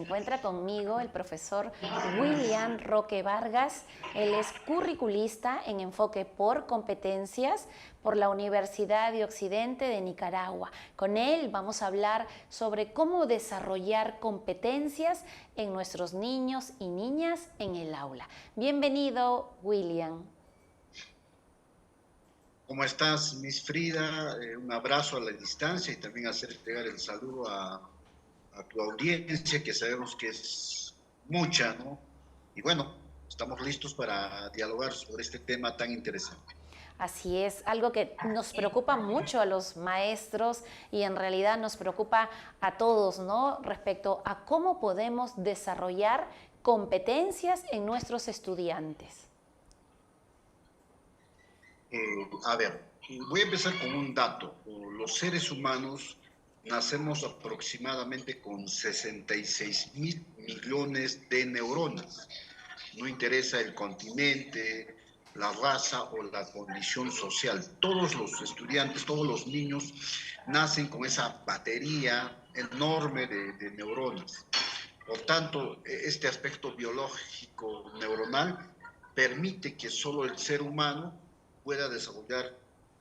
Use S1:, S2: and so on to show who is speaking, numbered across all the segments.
S1: encuentra conmigo el profesor William Roque Vargas. Él es curriculista en enfoque por competencias por la Universidad de Occidente de Nicaragua. Con él vamos a hablar sobre cómo desarrollar competencias en nuestros niños y niñas en el aula. Bienvenido, William.
S2: ¿Cómo estás, Miss Frida? Un abrazo a la distancia y también hacer llegar el saludo a tu audiencia, que sabemos que es mucha, ¿no? Y bueno, estamos listos para dialogar sobre este tema tan interesante.
S1: Así es, algo que nos preocupa mucho a los maestros y en realidad nos preocupa a todos, ¿no? Respecto a cómo podemos desarrollar competencias en nuestros estudiantes.
S2: A ver, voy a empezar con un dato. Los seres humanos nacemos aproximadamente con 66.000 millones de neuronas. No interesa el continente, la raza o la condición social. Todos los estudiantes, todos los niños nacen con esa batería enorme de neuronas. Por tanto, este aspecto biológico neuronal permite que solo el ser humano pueda desarrollar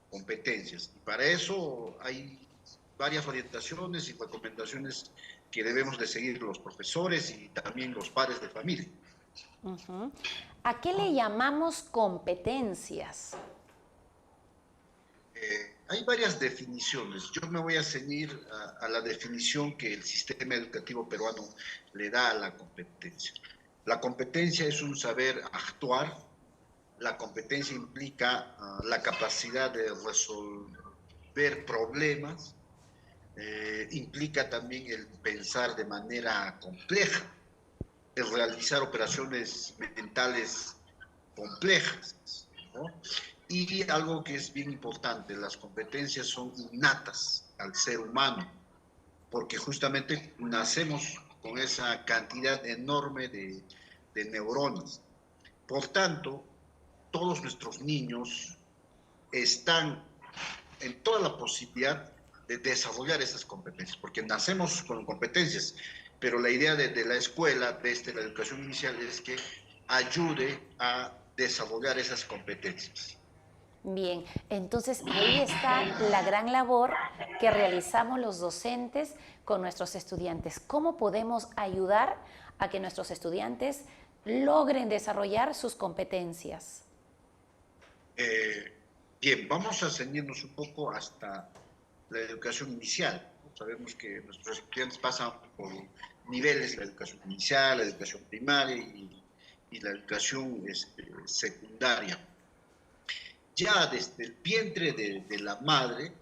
S2: competencias. Y para eso hay varias orientaciones y recomendaciones que debemos de seguir los profesores y también los padres de familia.
S1: ¿A qué le llamamos competencias?
S2: Hay varias definiciones. Yo me voy a ceñir a la definición que el sistema educativo peruano le da a la competencia. La competencia es un saber actuar. La competencia implica la capacidad de resolver problemas, implica también el pensar de manera compleja, el realizar operaciones mentales complejas, ¿no? Y algo que es bien importante, las competencias son innatas al ser humano, porque justamente nacemos con esa cantidad enorme de neuronas. Por tanto, todos nuestros niños están en toda la posibilidad de desarrollar esas competencias, porque nacemos con competencias, pero la idea de la escuela, desde la educación inicial, es que ayude a desarrollar esas competencias.
S1: Bien, entonces ahí está la gran labor que realizamos los docentes con nuestros estudiantes. ¿Cómo podemos ayudar a que nuestros estudiantes logren desarrollar sus competencias?
S2: Bien, vamos a ceñirnos un poco hasta la educación inicial. Sabemos que nuestros estudiantes pasan por niveles, la educación inicial, la educación primaria y la educación secundaria. Ya desde el vientre de la madre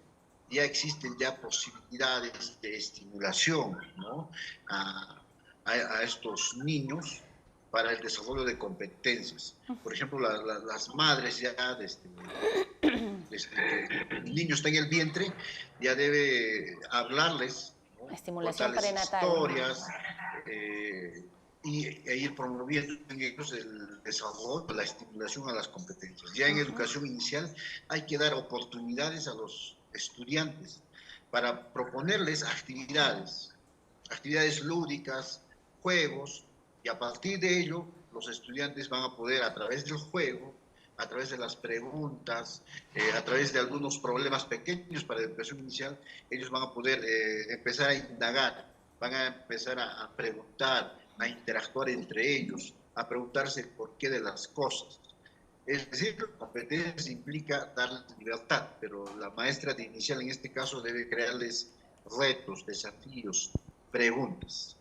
S2: ya existen ya posibilidades de estimulación, ¿no? a estos niños para el desarrollo de competencias. Por ejemplo, las madres ya desde que el niño está en el vientre ya debe hablarles, ¿no?
S1: Estimulación
S2: Contarles
S1: prenatal.
S2: historias, e ir promoviendo en ellos el desarrollo, la estimulación a las competencias. Ya en educación inicial hay que dar oportunidades a los estudiantes para proponerles actividades lúdicas, juegos, y a partir de ello los estudiantes van a poder, a través del juego, a través de las preguntas, a través de algunos problemas pequeños para la educación inicial, ellos van a poder empezar a indagar, van a empezar a preguntar, a interactuar entre ellos, a preguntarse el porqué de las cosas. Es decir, la competencia implica darles libertad, pero la maestra de inicial en este caso debe crearles retos, desafíos, preguntas.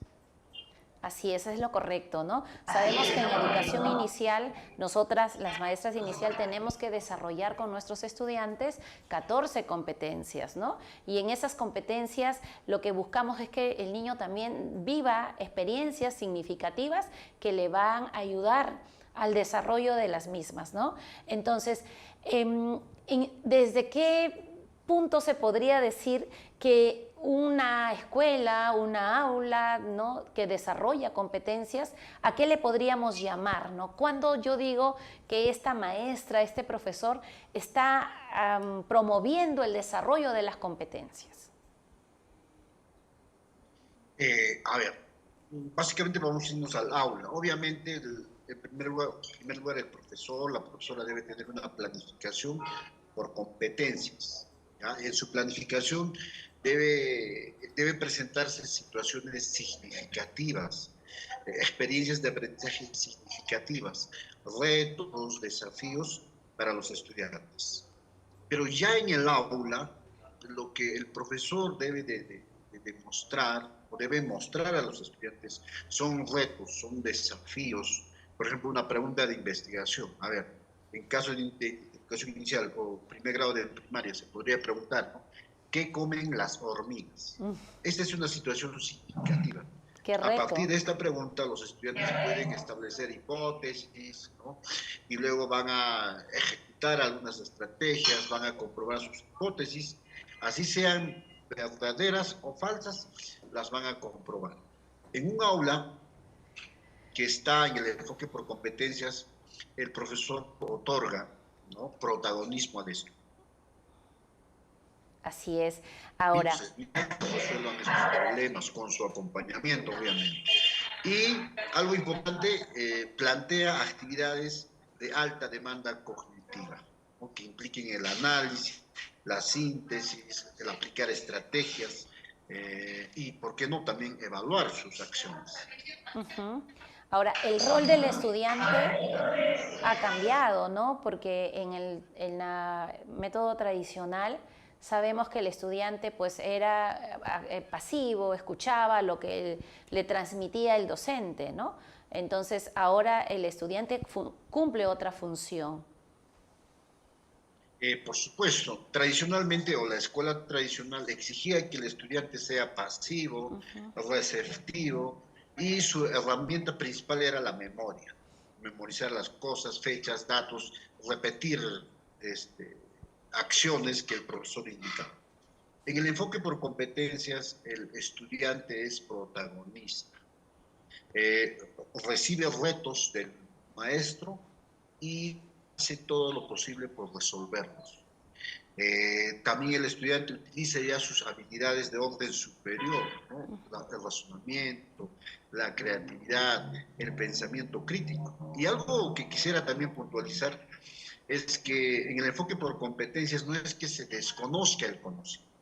S1: Así es lo correcto, ¿no? Sabemos que en educación inicial, nosotras, las maestras de inicial, tenemos que desarrollar con nuestros estudiantes 14 competencias, ¿no? Y en esas competencias lo que buscamos es que el niño también viva experiencias significativas que le van a ayudar al desarrollo de las mismas, ¿no? Entonces, ¿desde qué punto se podría decir que una escuela, una aula, ¿no?, que desarrolla competencias, ¿a qué le podríamos llamar, ¿no? Cuando yo digo que esta maestra, este profesor está promoviendo el desarrollo de las competencias.
S2: A ver, Básicamente vamos a irnos al aula. Obviamente, en primer lugar, el profesor, la profesora debe tener una planificación por competencias. ¿Ya? En su planificación debe presentarse situaciones significativas, experiencias de aprendizaje significativas, retos, desafíos para los estudiantes. Pero ya en el aula, lo que el profesor debe de demostrar o debe mostrar a los estudiantes son retos, son desafíos. Por ejemplo, una pregunta de investigación. A ver, en caso de educación inicial o primer grado de primaria se podría preguntar, ¿no? ¿Qué comen las hormigas? Esta es una situación significativa.
S1: Qué
S2: A partir
S1: reto.
S2: de esta pregunta, los estudiantes pueden establecer hipótesis, ¿no? Y luego van a ejecutar algunas estrategias, van a comprobar sus hipótesis, así sean verdaderas o falsas, las van a comprobar. En un aula que está en el enfoque por competencias, el profesor otorga, ¿no?, protagonismo a esto.
S1: Así es. Ahora,
S2: Resuelvan esos problemas con su acompañamiento, obviamente. Y algo importante, plantea actividades de alta demanda cognitiva, ¿no?, que impliquen el análisis, la síntesis, el aplicar estrategias y, ¿por qué no?, también evaluar sus acciones.
S1: uh-huh. Ahora, el rol del estudiante ha cambiado, ¿no? Porque en el método tradicional sabemos que el estudiante pues era pasivo, escuchaba lo que le transmitía el docente, ¿no? Entonces ahora el estudiante cumple otra función.
S2: Por supuesto, tradicionalmente o la escuela tradicional exigía que el estudiante sea pasivo, receptivo, y su herramienta principal era la memoria, memorizar las cosas, fechas, datos, repetir acciones que el profesor indicaba. En el enfoque por competencias, el estudiante es protagonista, eh, recibe retos del maestro y hace todo lo posible por resolverlos. También el estudiante utiliza ya sus habilidades de orden superior, ¿no?, el razonamiento, la creatividad, el pensamiento crítico. Y algo que quisiera también puntualizar es que en el enfoque por competencias no es que se desconozca el conocimiento.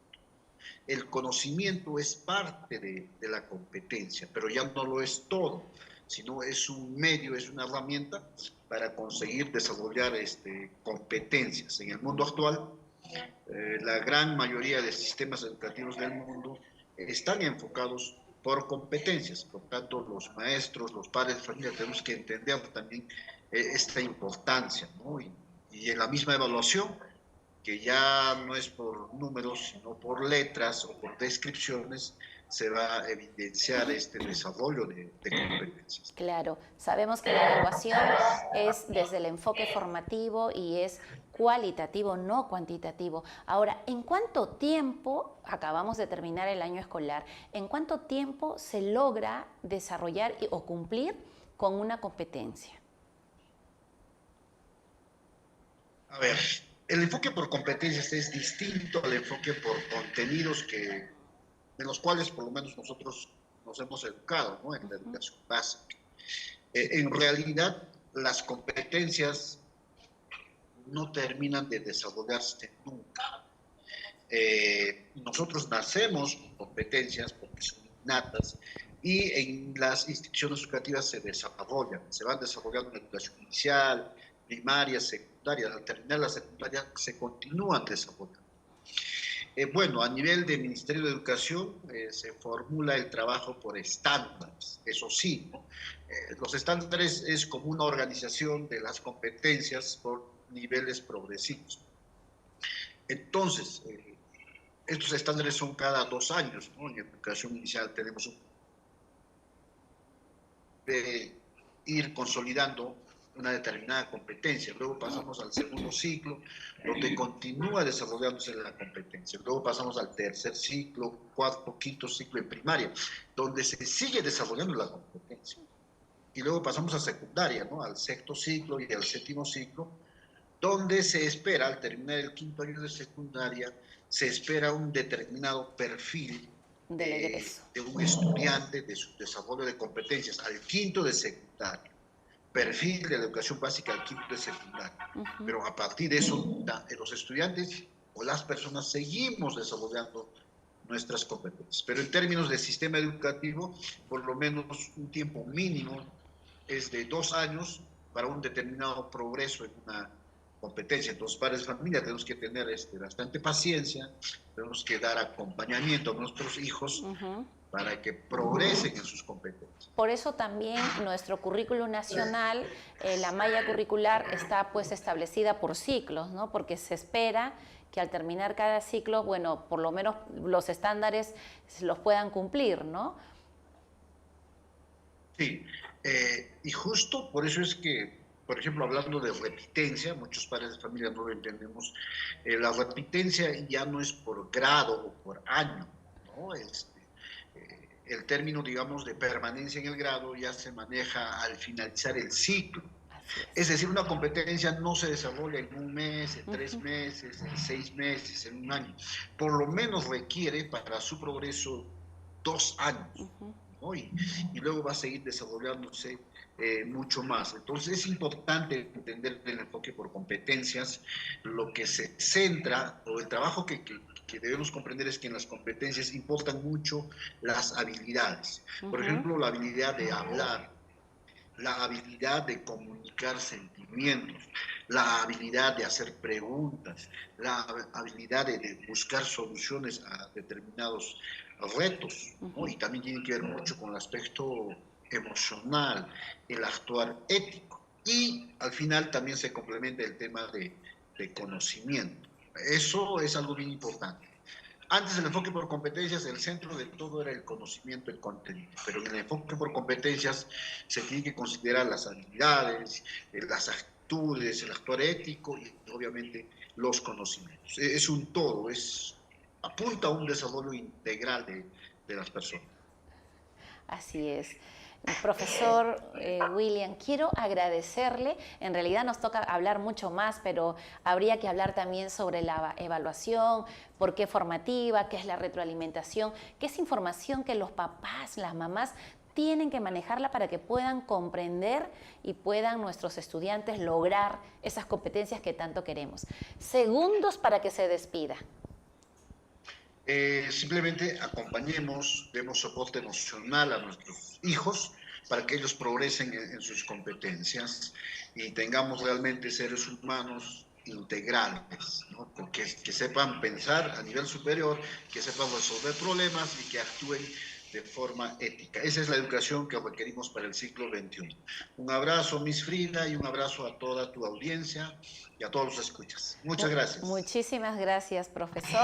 S2: El conocimiento es parte de la competencia, pero ya no lo es todo, sino es un medio, es una herramienta para conseguir desarrollar competencias. En el mundo actual, la gran mayoría de sistemas educativos del mundo están enfocados por competencias. Por tanto, los maestros, los padres de familia tenemos que entender también esta importancia, ¿no? Y en la misma evaluación, que ya no es por números, sino por letras o por descripciones, se va a evidenciar este desarrollo de competencias.
S1: Claro, sabemos que la evaluación es desde el enfoque formativo y es cualitativo, no cuantitativo. Ahora, ¿en cuánto tiempo, acabamos de terminar el año escolar, en cuánto tiempo se logra desarrollar o cumplir con una competencia?
S2: A ver, el enfoque por competencias es distinto al enfoque por contenidos de los cuales por lo menos nosotros nos hemos educado, ¿no?, en la educación básica. En realidad, las competencias no terminan de desarrollarse nunca. Nosotros nacemos con competencias porque son innatas y en las instituciones educativas se desarrollan, se van desarrollando en educación inicial, primaria, secundaria. Al terminar la secundaria se continúan desarrollando. Bueno, a nivel del Ministerio de Educación se formula el trabajo por estándares, eso sí, ¿no? Los estándares es como una organización de las competencias por niveles progresivos. Entonces, estos estándares son cada 2 años, ¿no? En educación inicial tenemos de ir consolidando una determinada competencia. Luego pasamos al segundo ciclo, donde continúa desarrollándose la competencia. Luego pasamos al tercer ciclo, cuarto, quinto ciclo en primaria, donde se sigue desarrollando la competencia. Y luego pasamos a secundaria, ¿no?, al sexto ciclo y al séptimo ciclo, donde se espera, al terminar el quinto año de secundaria, se espera un determinado perfil
S1: del egreso.
S2: De un estudiante, de su desarrollo de competencias al quinto de secundaria, perfil de la educación básica al quinto de secundaria. Pero a partir de eso, los estudiantes o las personas seguimos desarrollando nuestras competencias. Pero en términos de sistema educativo, por lo menos un tiempo mínimo es de 2 años para un determinado progreso en una competencia. Entonces, padres de familia tenemos que tener bastante paciencia, tenemos que dar acompañamiento a nuestros hijos para que progresen en sus competencias.
S1: Por eso también nuestro currículum nacional, la malla curricular está pues establecida por ciclos, ¿no? Porque se espera que al terminar cada ciclo, bueno, por lo menos los estándares los puedan cumplir, ¿no?
S2: Sí, y justo por eso es que, por ejemplo, hablando de repitencia, muchos padres de familia no lo entendemos, la repitencia ya no es por grado o por año, ¿no? El término, digamos, de permanencia en el grado ya se maneja al finalizar el ciclo. Es decir, una competencia no se desarrolla en un mes, en 3 meses, en 6 meses, en un año. Por lo menos requiere para su progreso 2 años, ¿no? Y luego va a seguir desarrollándose mucho más. Entonces es importante entender el enfoque por competencias. Lo que se centra, o el trabajo que debemos comprender es que en las competencias importan mucho las habilidades. Por ejemplo, la habilidad de hablar, la habilidad de comunicar sentimientos, la habilidad de hacer preguntas, la habilidad de buscar soluciones a determinados retos, ¿no? Y también tiene que ver mucho con el aspecto emocional, el actuar ético. Y al final también se complementa el tema de conocimiento. Eso es algo bien importante. Antes el enfoque por competencias, el centro de todo era el conocimiento, el contenido, pero en el enfoque por competencias se tiene que considerar las habilidades, las actitudes, el actuar ético y obviamente los conocimientos. Es un todo, apunta a un desarrollo integral de las personas.
S1: Así es. Profesor William, quiero agradecerle. En realidad nos toca hablar mucho más, pero habría que hablar también sobre la evaluación, por qué formativa, qué es la retroalimentación, qué es información que los papás, las mamás tienen que manejarla para que puedan comprender y puedan nuestros estudiantes lograr esas competencias que tanto queremos. Segundos para que se despida.
S2: Simplemente acompañemos, demos soporte emocional a nuestros hijos para que ellos progresen en sus competencias y tengamos realmente seres humanos integrales, ¿no? Que sepan pensar a nivel superior, que sepan resolver problemas y que actúen de forma ética. Esa es la educación que requerimos para el siglo XXI. Un abrazo, Miss Frida, y un abrazo a toda tu audiencia y a todos los escuchas. Muchas gracias.
S1: Muchísimas gracias, profesor.